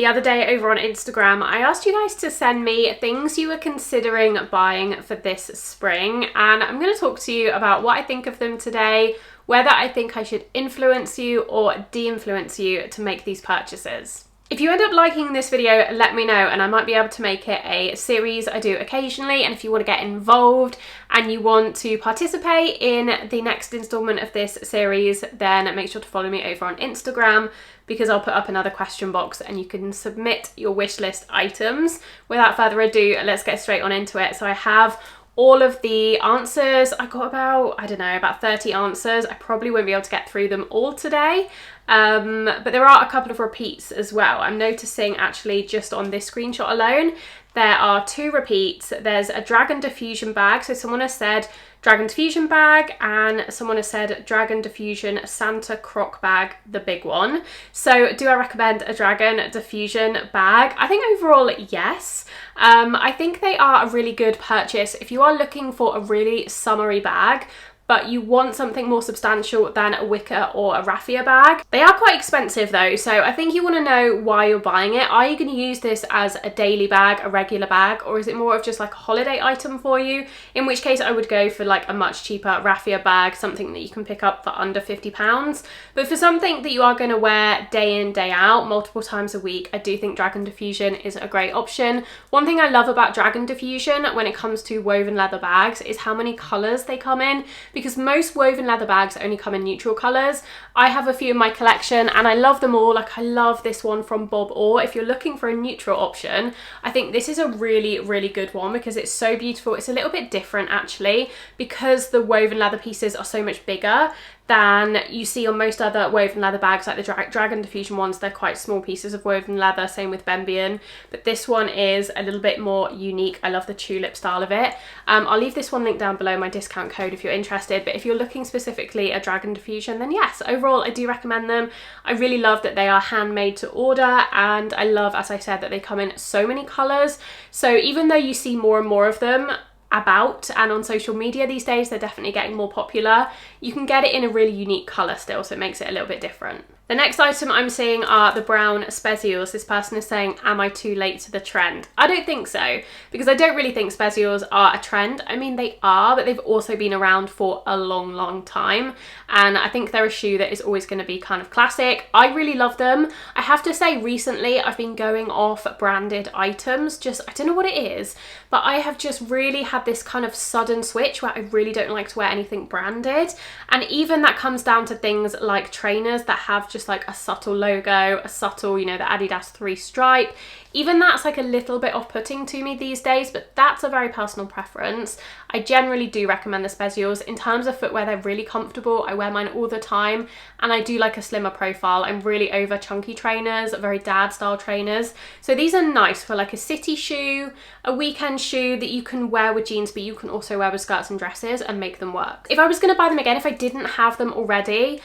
The other day over on Instagram, I asked you guys to send me things you were considering buying for this spring, and I'm going to talk to you about what I think of them today, whether I think I should influence you or de-influence you to make these purchases. If you end up liking this video, let me know and I might be able to make it a series I do occasionally. And if you want to get involved and you want to participate in the next installment of this series, then make sure to follow me over on Instagram, because I'll put up another question box and you can submit your wish list items. Without further ado, let's get straight on into it. So I have all of the answers. I got about 30 answers. I probably won't be able to get through them all today. But there are a couple of repeats as well. I'm noticing actually just on this screenshot alone, there are 2 repeats. There's a Dragon Diffusion bag. So someone has said Dragon Diffusion bag and someone has said Dragon Diffusion Santa Croc bag, the big one. So do I recommend a Dragon Diffusion bag? I think overall, yes. I think they are a really good purchase if you are looking for a really summery bag, but you want something more substantial than a wicker or a raffia bag. They are quite expensive though, so I think you want to know why you're buying it. Are you going to use this as a daily bag, a regular bag, or is it more of just like a holiday item for you? In which case I would go for like a much cheaper raffia bag, something that you can pick up for under £50. But for something that you are going to wear day in, day out, multiple times a week, I do think Dragon Diffusion is a great option. One thing I love about Dragon Diffusion when it comes to woven leather bags is how many colours they come in, because most woven leather bags only come in neutral colours. I have a few in my collection and I love them all. Like I love this one from Bob Orr. If you're looking for a neutral option, I think this is a really, really good one because it's so beautiful. It's a little bit different actually because the woven leather pieces are so much bigger than you see on most other woven leather bags, like the Dragon Diffusion ones. They're quite small pieces of woven leather, same with Bembian, but this one is a little bit more unique. I love the tulip style of it. I'll leave this one linked down below, my discount code, if you're interested, but if you're looking specifically at Dragon Diffusion, then yes, overall I do recommend them. I really love that they are handmade to order, and I love, as I said, that they come in so many colours. So even though you see more and more of them about and on social media these days, they're definitely getting more popular, you can get it in a really unique colour still, so it makes it a little bit different. The next item I'm seeing are the brown Spezials. This person is saying, am I too late to the trend? I don't think so, because I don't really think Spezials are a trend. I mean, they are, but they've also been around for a long, long time. And I think they're a shoe that is always going to be kind of classic. I really love them. I have to say recently I've been going off branded items. Just, I don't know what it is, but I have just really had this kind of sudden switch where I really don't like to wear anything branded. And even that comes down to things like trainers that have just like a subtle logo, a subtle, you know, the Adidas 3 stripe. Even that's like a little bit off-putting to me these days, but that's a very personal preference. I generally do recommend the Spezials. In terms of footwear, they're really comfortable. I wear mine all the time, and I do like a slimmer profile. I'm really over chunky trainers, very dad style trainers. So these are nice for like a city shoe, a weekend shoe that you can wear with jeans, but you can also wear with skirts and dresses and make them work. If I was going to buy them again, if I didn't have them already,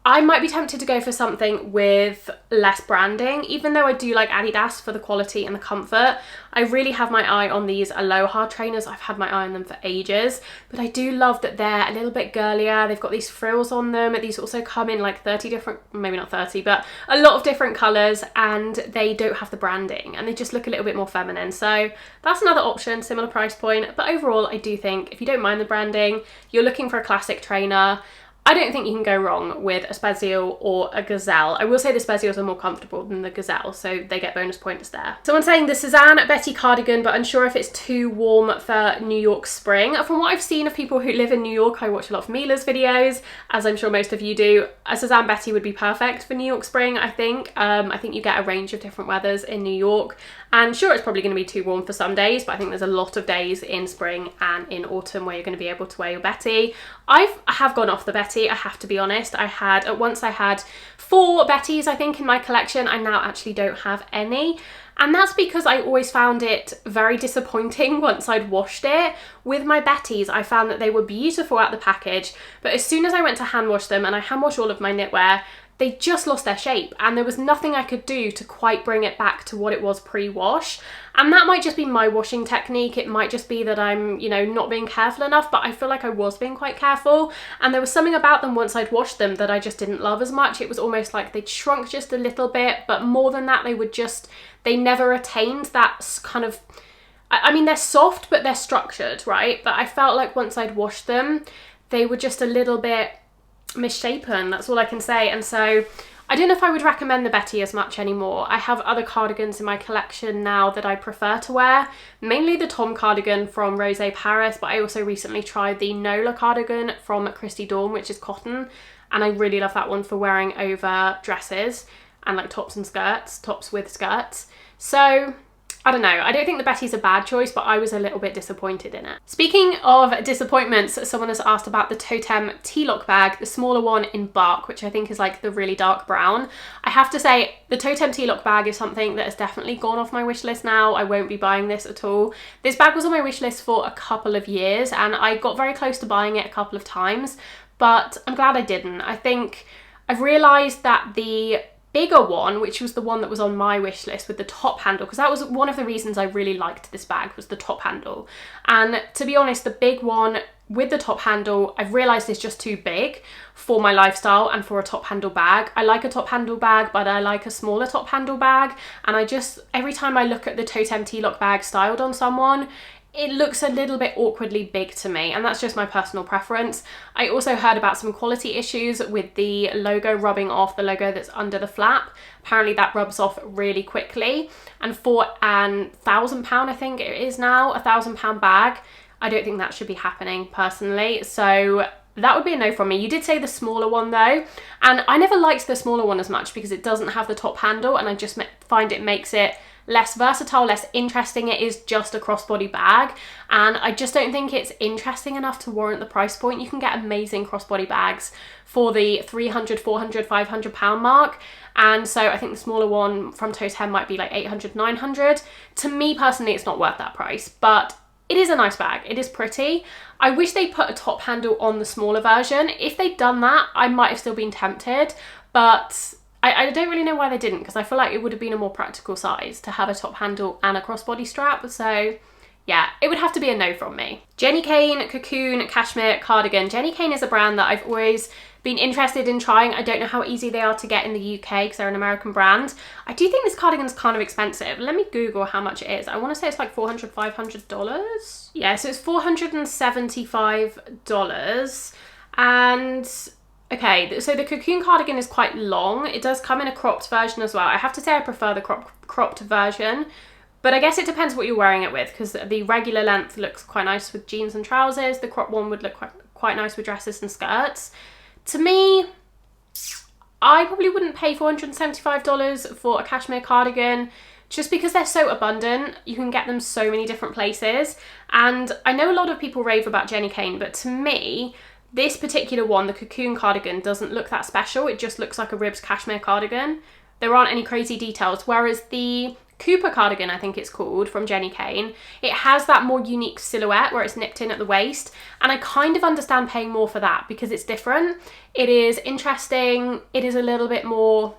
I might be tempted to go for something with less branding. Even though I do like Adidas for the quality and the comfort, I really have my eye on these Aloha trainers. I've had my eye on them for ages, but I do love that they're a little bit girlier. They've got these frills on them. These also come in like 30 different, maybe not 30, but a lot of different colours, and they don't have the branding and they just look a little bit more feminine. So that's another option, similar price point. But overall, I do think if you don't mind the branding, you're looking for a classic trainer, I don't think you can go wrong with a Spezial or a Gazelle. I will say the Spezials are more comfortable than the Gazelle, so they get bonus points there. Someone saying the Sezane Betty cardigan, but unsure if it's too warm for New York spring. From what I've seen of people who live in New York, I watch a lot of Mila's videos, as I'm sure most of you do. A Sezane Betty would be perfect for New York spring, I think. I think you get a range of different weathers in New York. And sure, it's probably going to be too warm for some days, but I think there's a lot of days in spring and in autumn where you're going to be able to wear your Betty. I have gone off the Betty, I have to be honest. At once I had 4 Bettys, I think, in my collection. I now actually don't have any. And that's because I always found it very disappointing once I'd washed it. With my Bettys, I found that they were beautiful out the package, but as soon as I went to hand wash them, and I hand wash all of my knitwear, they just lost their shape, and there was nothing I could do to quite bring it back to what it was pre-wash. And that might just be my washing technique. It might just be that I'm, you know, not being careful enough, but I feel like I was being quite careful. And there was something about them once I'd washed them that I just didn't love as much. It was almost like they'd shrunk just a little bit, but more than that, they never attained that kind of, I mean, they're soft, but they're structured, right? But I felt like once I'd washed them, they were just a little bit misshapen, that's all I can say. And so I don't know if I would recommend the Betty as much anymore. I have other cardigans in my collection now that I prefer to wear, mainly the Tom cardigan from Ro&Zo Paris, but I also recently tried the Nola cardigan from Christy Dawn, which is cotton, and I really love that one for wearing over dresses and like tops and skirts, tops with skirts. So I don't know, I don't think the Betty's a bad choice, but I was a little bit disappointed in it. Speaking of disappointments, someone has asked about the Toteme tea-lock bag, the smaller one in bark, which I think is like the really dark brown. I have to say, the Toteme tea-lock bag is something that has definitely gone off my wish list now. I won't be buying this at all. This bag was on my wish list for a couple of years, and I got very close to buying it a couple of times, but I'm glad I didn't. I think I've realised that the bigger one, which was the one that was on my wish list with the top handle, because that was one of the reasons I really liked this bag, was the top handle. And to be honest, the big one with the top handle, I've realised is just too big for my lifestyle and for a top handle bag. I like a top handle bag, but I like a smaller top handle bag. And I just, every time I look at the Toteme tea-lock bag styled on someone, it looks a little bit awkwardly big to me, and that's just my personal preference. I also heard about some quality issues with the logo rubbing off, the logo that's under the flap. Apparently that rubs off really quickly, and for £1,000, I think it is now, £1,000 bag, I don't think that should be happening personally. So that would be a no from me. You did say the smaller one though, and I never liked the smaller one as much because it doesn't have the top handle, and I just find it makes it less versatile, less interesting. It is just a crossbody bag, and I just don't think it's interesting enough to warrant the price point. You can get amazing crossbody bags for the £300, £400, £500 mark, and so I think the smaller one from Toteme might be like £800, £900. To me personally, it's not worth that price, but it is a nice bag. It is pretty. I wish they put a top handle on the smaller version. If they'd done that, I might have still been tempted, but I don't really know why they didn't, because I feel like it would have been a more practical size to have a top handle and a crossbody strap. So yeah, it would have to be a no from me. Jenni Kayne Cocoon Cashmere Cardigan. Jenni Kayne is a brand that I've always been interested in trying. I don't know how easy they are to get in the UK because they're an American brand. I do think this cardigan's kind of expensive. Let me Google how much it is. I want to say it's like $400, $500. Yeah, so it's $475. And okay, so the cocoon cardigan is quite long. It does come in a cropped version as well. I have to say I prefer the cropped version, but I guess it depends what you're wearing it with, because the regular length looks quite nice with jeans and trousers. The crop one would look quite nice with dresses and skirts. To me, I probably wouldn't pay $475 for a cashmere cardigan, just because they're so abundant. You can get them so many different places. And I know a lot of people rave about Jenni Kayne, but to me, this particular one, the cocoon cardigan, doesn't look that special. It just looks like a ribs cashmere cardigan. There aren't any crazy details, whereas the Cooper cardigan, I think it's called, from Jenni Kayne, it has that more unique silhouette where it's nipped in at the waist, and I kind of understand paying more for that because it's different. It is interesting. It is a little bit more,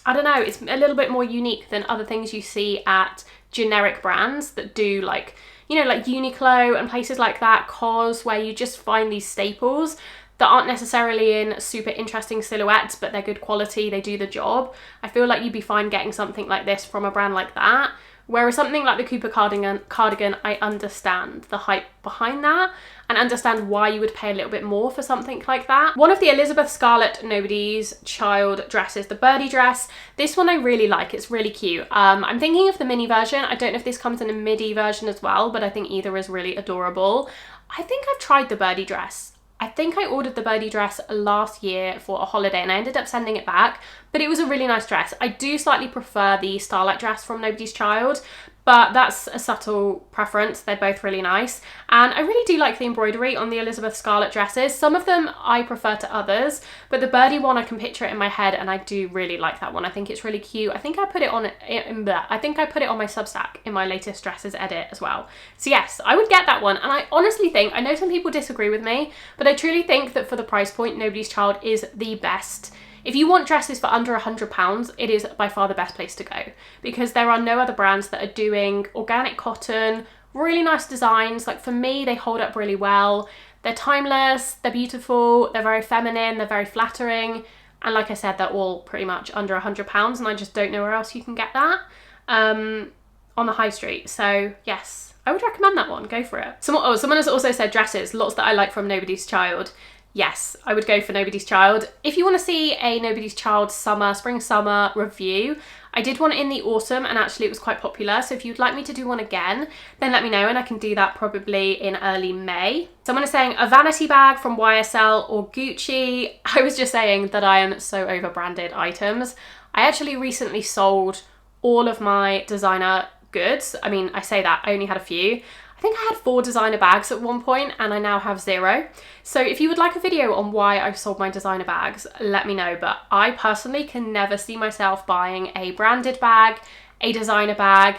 I don't know, it's a little bit more unique than other things you see at generic brands that do, like, you know, like Uniqlo and places like that, COS, where you just find these staples that aren't necessarily in super interesting silhouettes, but they're good quality, they do the job. I feel like you'd be fine getting something like this from a brand like that. Whereas something like the Cooper cardigan, I understand the hype behind that and understand why you would pay a little bit more for something like that. One of the Elizabeth Scarlett Nobody's Child dresses, the birdie dress, this one I really like, it's really cute. I'm thinking of the mini version. I don't know if this comes in a midi version as well, but I think either is really adorable. I think I've tried the birdie dress. I think I ordered the birdie dress last year for a holiday and I ended up sending it back, but it was a really nice dress. I do slightly prefer the Starlight dress from Nobody's Child, but that's a subtle preference. They're both really nice. And I really do like the embroidery on the Elizabeth Scarlett dresses. Some of them I prefer to others, but the birdie one, I can picture it in my head and I do really like that one. I think it's really cute. I think I put it on I think I put it on my Substack in my latest dresses edit as well. So yes, I would get that one. And I honestly think, I know some people disagree with me, but I truly think that for the price point, Nobody's Child is the best If you want dresses for under £100, it is by far the best place to go, because there are no other brands that are doing organic cotton, really nice designs. Like for me, they hold up really well. They're timeless, they're beautiful, they're very feminine, they're very flattering. And like I said, they're all pretty much under £100, and I just don't know where else you can get that on the high street. So yes, I would recommend that one, go for it. Someone has also said dresses, lots that I like from Nobody's Child. Yes, I would go for Nobody's Child. If you want to see a Nobody's Child spring summer review, I did one in the autumn and actually it was quite popular. So if you'd like me to do one again, then let me know and I can do that probably in early May. Someone is saying a vanity bag from YSL or Gucci. I was just saying that I am so over branded items. I actually recently sold all of my designer goods. I mean, I say that, I only had a few. I think I had 4 designer bags at one point and I now have 0. So if you would like a video on why I've sold my designer bags, let me know. But I personally can never see myself buying a branded bag, a designer bag,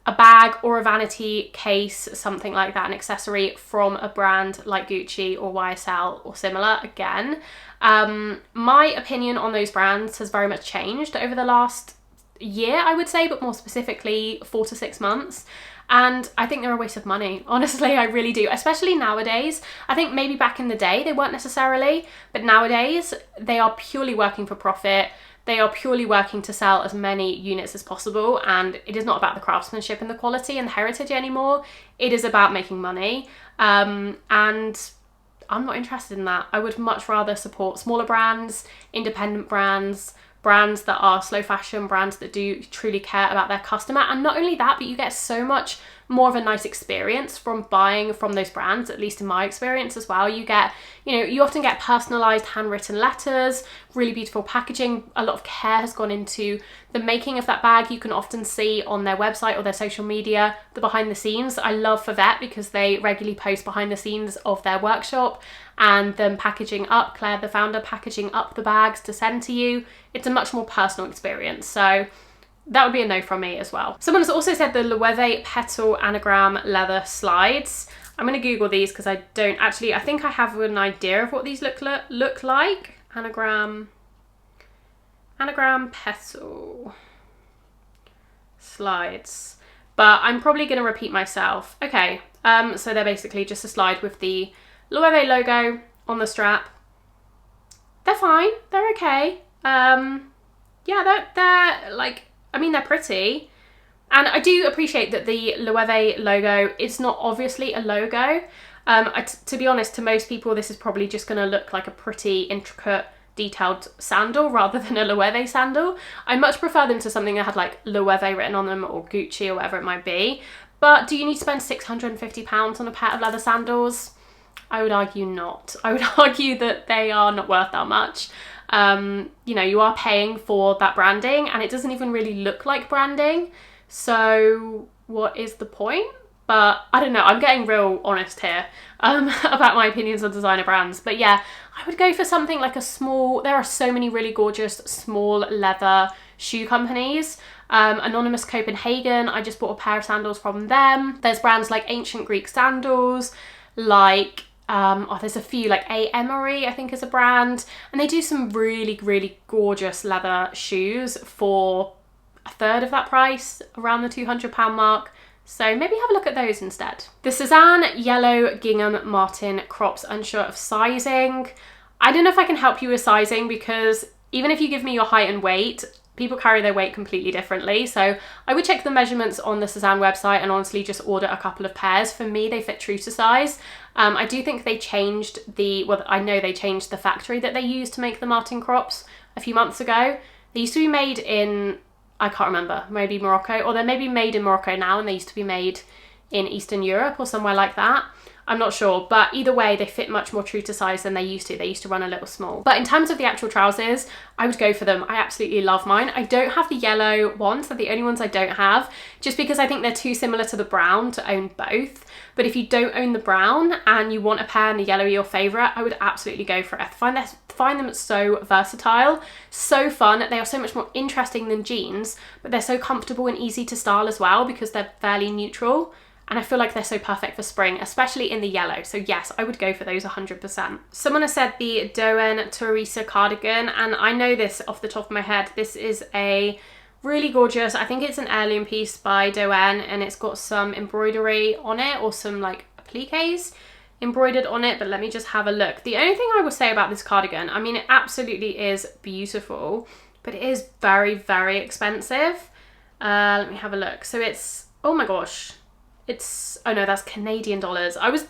a bag or a vanity case, something like that, an accessory from a brand like Gucci or YSL or similar again. My opinion on those brands has very much changed over the last year, I would say, but more specifically 4 to 6 months. And I think they're a waste of money. Honestly, I really do. Especially nowadays. I think maybe back in the day they weren't necessarily, but nowadays they are purely working for profit. They are purely working to sell as many units as possible. And it is not about the craftsmanship and the quality and the heritage anymore. It is about making money. And I'm not interested in that. I would much rather support smaller brands, independent brands, brands that are slow fashion, brands that do truly care about their customer. And not only that, but you get so much more of a nice experience from buying from those brands, at least in my experience as well. You get, you often get personalized handwritten letters, really beautiful packaging. A lot of care has gone into the making of that bag. You can often see on their website or their social media the behind the scenes. I love Favette because they regularly post behind the scenes of their workshop and them packaging up, Claire the founder packaging up the bags to send to you. It's a much more personal experience. So that would be a no from me as well. Someone has also said the Loewe petal anagram leather slides. I'm going to Google these because I think I have an idea of what these look like. Anagram petal slides. But I'm probably going to repeat myself. Okay, so they're basically just a slide with the Loewe logo on the strap. They're fine. They're okay. Yeah, they're like, I mean, they're pretty. And I do appreciate that the Loewe logo is not obviously a logo. To be honest, to most people, this is probably just going to look like a pretty intricate, detailed sandal rather than a Loewe sandal. I much prefer them to something that had like Loewe written on them or Gucci or whatever it might be. But do you need to spend £650 on a pair of leather sandals? I would argue not. I would argue that they are not worth that much. You are paying for that branding and it doesn't even really look like branding. So what is the point? But I don't know, I'm getting real honest here about my opinions on designer brands. But yeah, I would go for something like there are so many really gorgeous small leather shoe companies. Anonymous Copenhagen, I just bought a pair of sandals from them. There's brands like Ancient Greek Sandals, like there's a few, like A. Emery, I think is a brand, and they do some really, really gorgeous leather shoes for a third of that price, around the £200 mark. So maybe have a look at those instead. The Sezane Yellow Gingham Martin crops, unsure of sizing. I don't know if I can help you with sizing because even if you give me your height and weight, people carry their weight completely differently. So I would check the measurements on the Sezane website and honestly just order a couple of pairs. For me, they fit true to size. I do think they changed I know they changed the factory that they used to make the Martin crops a few months ago. They used to be made in, I can't remember, maybe Morocco, or they're maybe made in Morocco now and they used to be made in Eastern Europe or somewhere like that. I'm not sure, but either way, they fit much more true to size than they used to. They used to run a little small. But in terms of the actual trousers, I would go for them. I absolutely love mine. I don't have the yellow ones. They're the only ones I don't have, just because I think they're too similar to the brown to own both. But if you don't own the brown and you want a pair and the yellow are your favourite, I would absolutely go for it. I find them so versatile, so fun. They are so much more interesting than jeans, but they're so comfortable and easy to style as well because they're fairly neutral. And I feel like they're so perfect for spring, especially in the yellow. So yes, I would go for those 100%. Someone has said the Doen Teresa cardigan, and I know this off the top of my head. This is a really gorgeous, I think it's an heirloom piece by Doen, and it's got some embroidery on it, or some like appliques embroidered on it, but let me just have a look. The only thing I will say about this cardigan, I mean, it absolutely is beautiful, but it is very, very expensive. Let me have a look. So it's, oh my gosh, it's, oh no, that's Canadian dollars. I was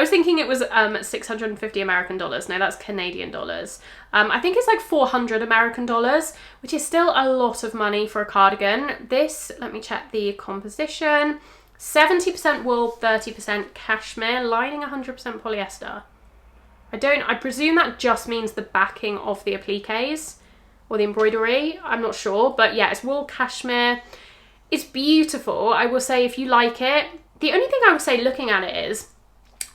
thinking it was 650 American dollars. No, that's Canadian dollars. I think it's like 400 American dollars, which is still a lot of money for a cardigan. This, let me check the composition. 70% wool, 30% cashmere, lining 100% polyester. I presume that just means the backing of the appliques or the embroidery. I'm not sure, but yeah, it's wool, cashmere. It's beautiful. I will say, if you like it, the only thing I would say looking at it is,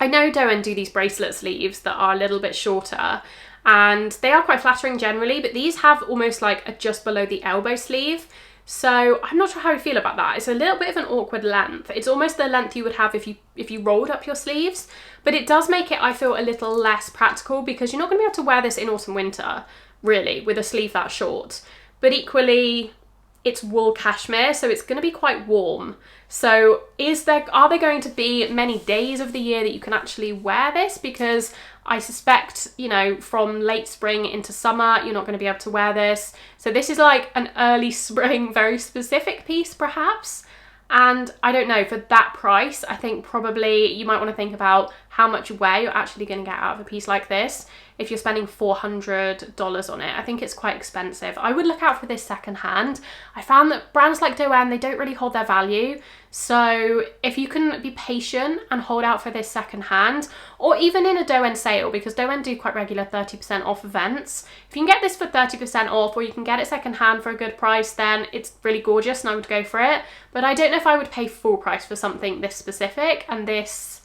I know Doen do these bracelet sleeves that are a little bit shorter, and they are quite flattering generally, but these have almost like a just below the elbow sleeve. So I'm not sure how I feel about that. It's a little bit of an awkward length. It's almost the length you would have if you rolled up your sleeves, but it does make it, I feel, a little less practical, because you're not going to be able to wear this in autumn winter, really, with a sleeve that short. But equally, it's wool cashmere, so it's going to be quite warm. So are there going to be many days of the year that you can actually wear this? Because I suspect, you know, from late spring into summer, you're not going to be able to wear this. So this is like an early spring, very specific piece perhaps. And I don't know, for that price, I think probably you might want to think about how much wear you're actually going to get out of a piece like this. If you're spending $400 on it, I think it's quite expensive. I would look out for this secondhand. I found that brands like Doen, they don't really hold their value. So if you can be patient and hold out for this secondhand, or even in a Doen sale, because Doen do quite regular 30% off events. If you can get this for 30% off, or you can get it secondhand for a good price, then it's really gorgeous and I would go for it. But I don't know if I would pay full price for something this specific, and this,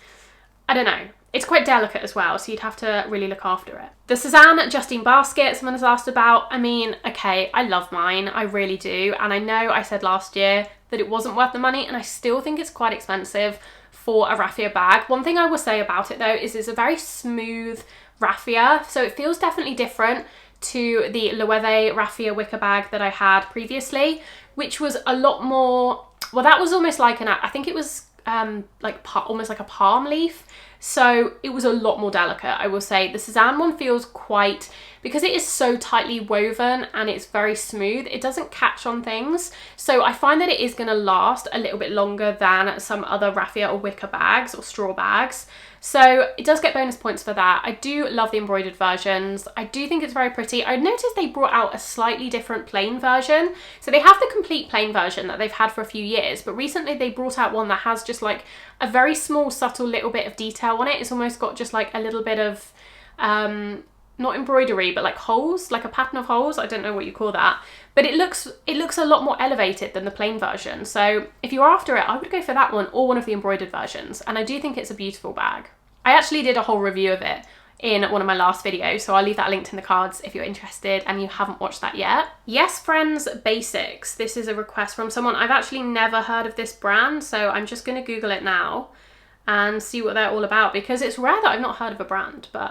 I don't know. It's quite delicate as well, so you'd have to really look after it. The Sezane Justine basket, someone has asked about. I mean, okay, I love mine, I really do. And I know I said last year that it wasn't worth the money, and I still think it's quite expensive for a raffia bag. One thing I will say about it though is it's a very smooth raffia, so it feels definitely different to the Loewe raffia wicker bag that I had previously, which was a lot more, well, that was almost like I think it was almost like a palm leaf. So it was a lot more delicate, I will say. The Sezane one feels quite, because it is so tightly woven and it's very smooth, it doesn't catch on things. So I find that it is going to last a little bit longer than some other raffia or wicker bags or straw bags. So it does get bonus points for that. I do love the embroidered versions. I do think it's very pretty. I noticed they brought out a slightly different plain version. So they have the complete plain version that they've had for a few years, but recently they brought out one that has just like a very small, subtle little bit of detail on it. It's almost got just like a little bit of, not embroidery, but like holes, like a pattern of holes. I don't know what you call that, but it looks a lot more elevated than the plain version. So if you're after it, I would go for that one or one of the embroidered versions. And I do think it's a beautiful bag. I actually did a whole review of it in one of my last videos, so I'll leave that linked in the cards if you're interested and you haven't watched that yet. Yes Friends Basics. This is a request from someone. I've actually never heard of this brand, so I'm just going to Google it now and see what they're all about, because it's rare that I've not heard of a brand. But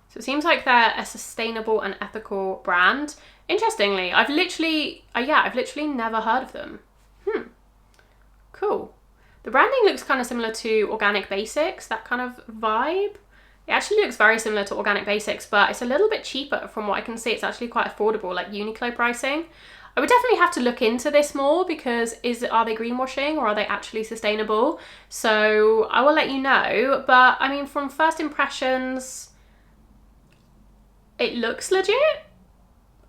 so it seems like they're a sustainable and ethical brand. Interestingly, I've literally never heard of them. Cool. The branding looks kind of similar to Organic Basics, that kind of vibe. It actually looks very similar to Organic Basics, but it's a little bit cheaper from what I can see. It's actually quite affordable, like Uniqlo pricing. I would definitely have to look into this more, because are they greenwashing or are they actually sustainable? So I will let you know. But I mean, from first impressions, it looks legit.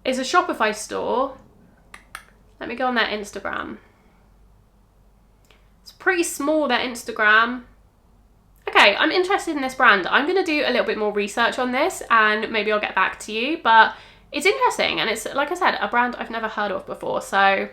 It's a Shopify store. Let me go on their Instagram. It's pretty small, their Instagram. Okay, I'm interested in this brand. I'm going to do a little bit more research on this and maybe I'll get back to you. But it's interesting, and it's, like I said, a brand I've never heard of before. So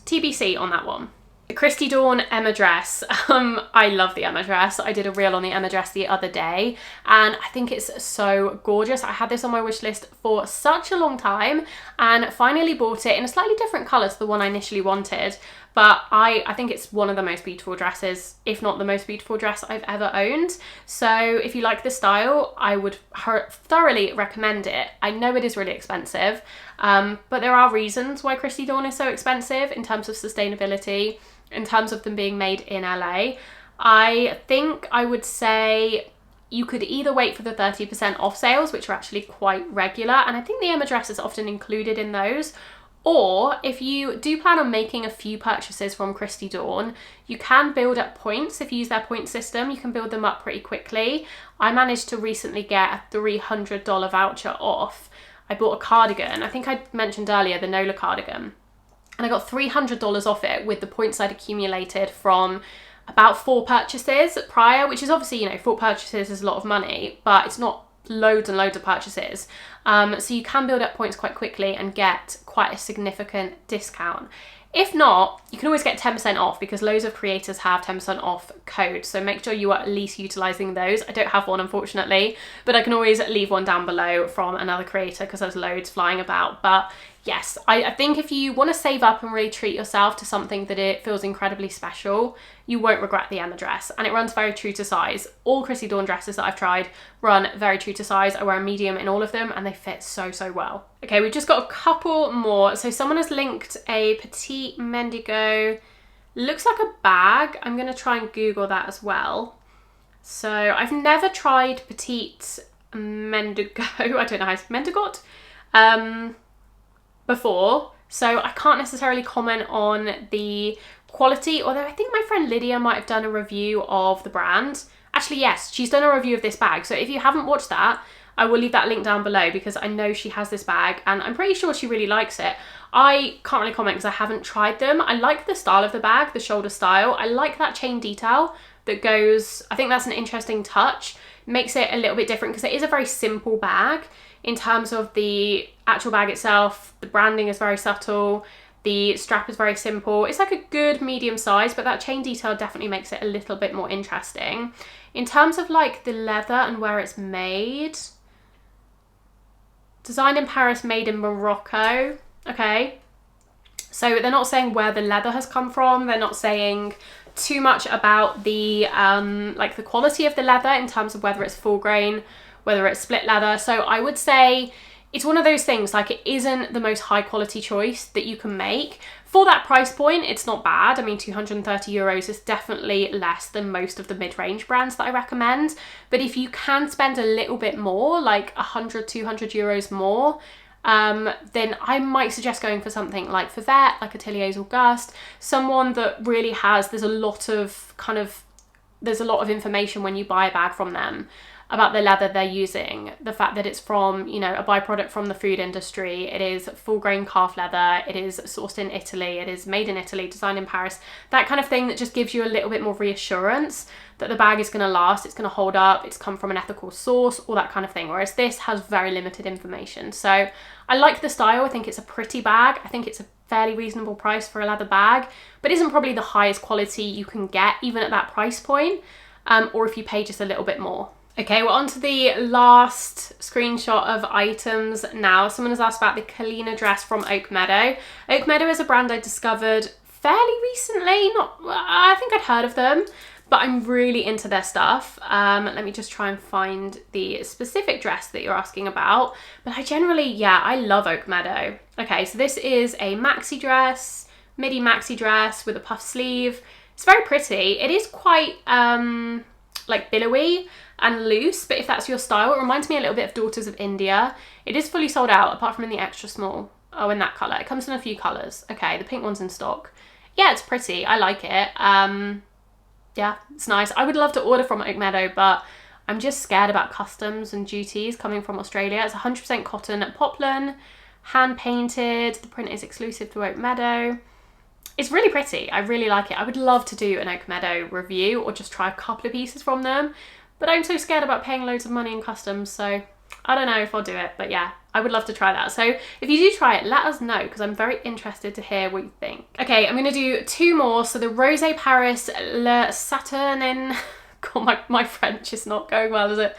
TBC on that one. The Christy Dawn Emma dress. I love the Emma dress. I did a reel on the Emma dress the other day and I think it's so gorgeous. I had this on my wish list for such a long time and finally bought it in a slightly different colour to the one I initially wanted. But I think it's one of the most beautiful dresses, if not the most beautiful dress I've ever owned. So if you like the style, I would thoroughly recommend it. I know it is really expensive, but there are reasons why Christy Dawn is so expensive in terms of sustainability, in terms of them being made in LA. I think I would say you could either wait for the 30% off sales, which are actually quite regular, and I think the Emma dress is often included in those. Or if you do plan on making a few purchases from Christy Dawn, you can build up points. If you use their point system, you can build them up pretty quickly. I managed to recently get a $300 voucher off. I bought a cardigan. I think I mentioned earlier the Loewe cardigan. And I got $300 off it with the points I'd accumulated from about 4 purchases prior, which is obviously, you know, 4 purchases is a lot of money, but it's not loads and loads of purchases. So you can build up points quite quickly and get quite a significant discount. If not, you can always get 10% off because loads of creators have 10% off codes. So make sure you are at least utilizing those. I don't have one, unfortunately, but I can always leave one down below from another creator because there's loads flying about. But yes, I think if you want to save up and really treat yourself to something that it feels incredibly special, you won't regret the Emma dress. And it runs very true to size. All Christy Dawn dresses that I've tried run very true to size. I wear a medium in all of them and they fit so, so well. Okay, we've just got a couple more. So someone has linked a Petite Mendigote, looks like a bag. I'm going to try and Google that as well. So I've never tried Petite Mendigote, I don't know how it's Mendigote, before, so I can't necessarily comment on the quality, although I think my friend Lydia might have done a review of the brand. Actually, yes, she's done a review of this bag, so if you haven't watched that, I will leave that link down below because I know she has this bag and I'm pretty sure she really likes it. I can't really comment because I haven't tried them. I like the style of the bag, the shoulder style. I like that chain detail that goes, I think that's an interesting touch. Makes it a little bit different because it is a very simple bag in terms of the actual bag itself. The branding is very subtle. The strap is very simple. It's like a good medium size, but that chain detail definitely makes it a little bit more interesting. In terms of like the leather and where it's made, designed in Paris, made in Morocco. Okay, so they're not saying where the leather has come from. They're not saying too much about the like the quality of the leather in terms of whether it's full grain, whether it's split leather. So I would say it's one of those things, like it isn't the most high quality choice that you can make. For that price point, it's not bad. I mean, 230 euros is definitely less than most of the mid-range brands that I recommend. But if you can spend a little bit more, like 100, 200 euros more, then I might suggest going for something like Favette, like Ateliers Auguste, someone that really has, there's a lot of information when you buy a bag from them about the leather they're using, the fact that it's from, you know, a byproduct from the food industry, it is full grain calf leather, it is sourced in Italy, it is made in Italy, designed in Paris, that kind of thing that just gives you a little bit more reassurance that the bag is going to last, it's going to hold up, it's come from an ethical source, all that kind of thing, whereas this has very limited information. So I like the style. I think it's a pretty bag. I think it's a fairly reasonable price for a leather bag, but isn't probably the highest quality you can get even at that price point, or if you pay just a little bit more. Okay, we're on to the last screenshot of items now. Someone has asked about the Kalina dress from Oak Meadow. Oak Meadow is a brand I discovered fairly recently. I think I'd heard of them, but I'm really into their stuff. Let me just try and find the specific dress that you're asking about. But I generally, I love Oak Meadow. Okay, so this is a maxi dress, midi maxi dress with a puff sleeve. It's very pretty. It is quite like billowy and loose, but if that's your style, it reminds me a little bit of Daughters of India. It is fully sold out apart from in the extra small. Oh, in that colour. It comes in a few colours. Okay, the pink one's in stock. Yeah, it's pretty. I like it. Yeah, it's nice. I would love to order from Oak Meadow, but I'm just scared about customs and duties coming from Australia. It's 100% cotton poplin, hand painted. The print is exclusive to Oak Meadow. It's really pretty. I really like it. I would love to do an Oak Meadow review or just try a couple of pieces from them, but I'm so scared about paying loads of money in customs, so I don't know if I'll do it, but yeah, I would love to try that. So if you do try it, let us know, because I'm very interested to hear what you think. Okay, I'm gonna do 2 more. So the Rose Paris Le Saturnin, God, my French is not going well, is it?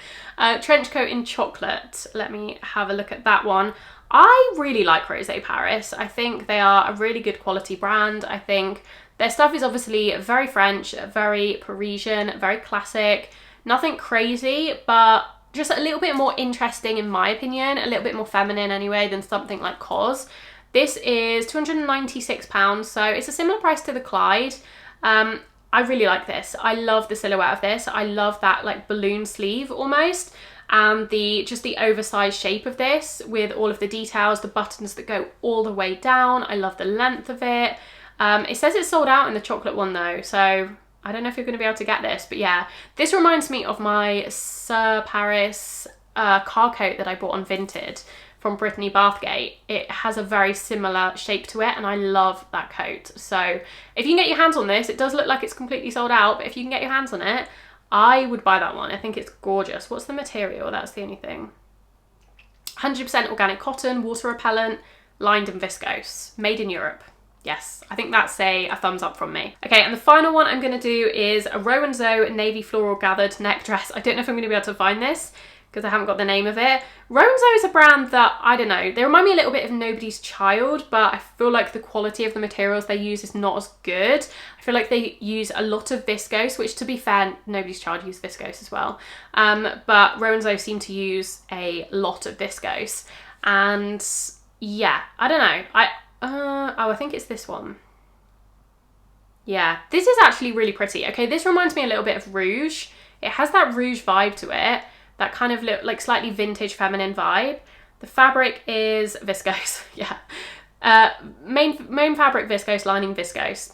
Trench coat in chocolate. Let me have a look at that one. I really like Rose Paris. I think they are a really good quality brand. I think their stuff is obviously very French, very Parisian, very classic, nothing crazy, but just a little bit more interesting in my opinion, a little bit more feminine anyway than something like COS. This is £296, so it's a similar price to the Clyde. I really like this. I love the silhouette of this. I love that like balloon sleeve almost, and just the oversized shape of this with all of the details, the buttons that go all the way down. I love the length of it. It says it's sold out in the chocolate one though, so I don't know if you're going to be able to get this, but yeah, this reminds me of my Sir Paris car coat that I bought on Vinted from Brittany Bathgate. It has a very similar shape to it, and I love that coat. So if you can get your hands on this, it does look like it's completely sold out, but if you can get your hands on it, I would buy that one. I think it's gorgeous. What's the material? That's the only thing. 100% organic cotton, water repellent, lined and viscose, made in Europe. Yes, I think that's a thumbs up from me. Okay, and the final one I'm going to do is a Ro&Zo navy floral gathered neck dress. I don't know if I'm going to be able to find this because I haven't got the name of it. Ro&Zo is a brand that, I don't know, they remind me a little bit of Nobody's Child, but I feel like the quality of the materials they use is not as good. I feel like they use a lot of viscose, which to be fair, Nobody's Child used viscose as well. But Ro&Zo seem to use a lot of viscose. And yeah, I don't know. I think it's this one. Yeah, this is actually really pretty. Okay, this reminds me a little bit of Rouge. It has that Rouge vibe to it, that kind of like slightly vintage feminine vibe. The fabric is viscose, yeah. Main fabric viscose, lining viscose.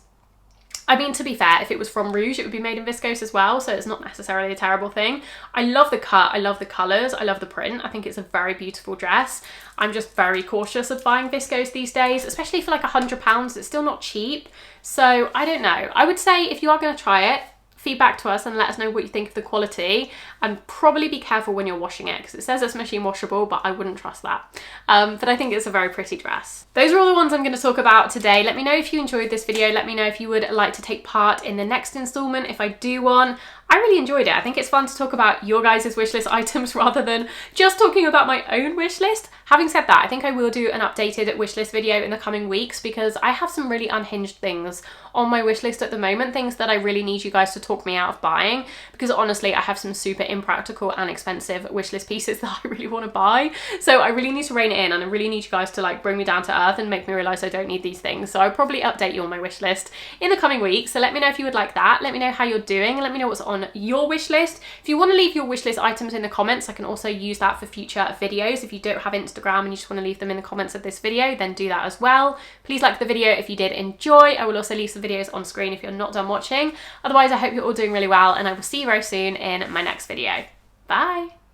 I mean, to be fair, if it was from Rouge, it would be made in viscose as well, so it's not necessarily a terrible thing. I love the cut, I love the colours, I love the print. I think it's a very beautiful dress. I'm just very cautious of buying viscose these days, especially for like £100. It's still not cheap. So I don't know. I would say if you are going to try it, feedback to us and let us know what you think of the quality, and probably be careful when you're washing it because it says it's machine washable, but I wouldn't trust that. But I think it's a very pretty dress. Those are all the ones I'm going to talk about today. Let me know if you enjoyed this video. Let me know if you would like to take part in the next installment if I do one. I really enjoyed it. I think it's fun to talk about your guys' wishlist items rather than just talking about my own wishlist. Having said that, I think I will do an updated wishlist video in the coming weeks because I have some really unhinged things on my wishlist at the moment, things that I really need you guys to talk me out of buying, because honestly I have some super impractical and expensive wishlist pieces that I really want to buy. So I really need to rein it in, and I really need you guys to like bring me down to earth and make me realise I don't need these things. So I'll probably update you on my wishlist in the coming weeks. So let me know if you would like that. Let me know how you're doing. Let me know what's on your wish list. If you want to leave your wish list items in the comments, I can also use that for future videos. If you don't have Instagram and you just want to leave them in the comments of this video, then do that as well. Please like the video if you did enjoy. I will also leave some videos on screen if you're not done watching. Otherwise, I hope you're all doing really well, and I will see you very soon in my next video. Bye.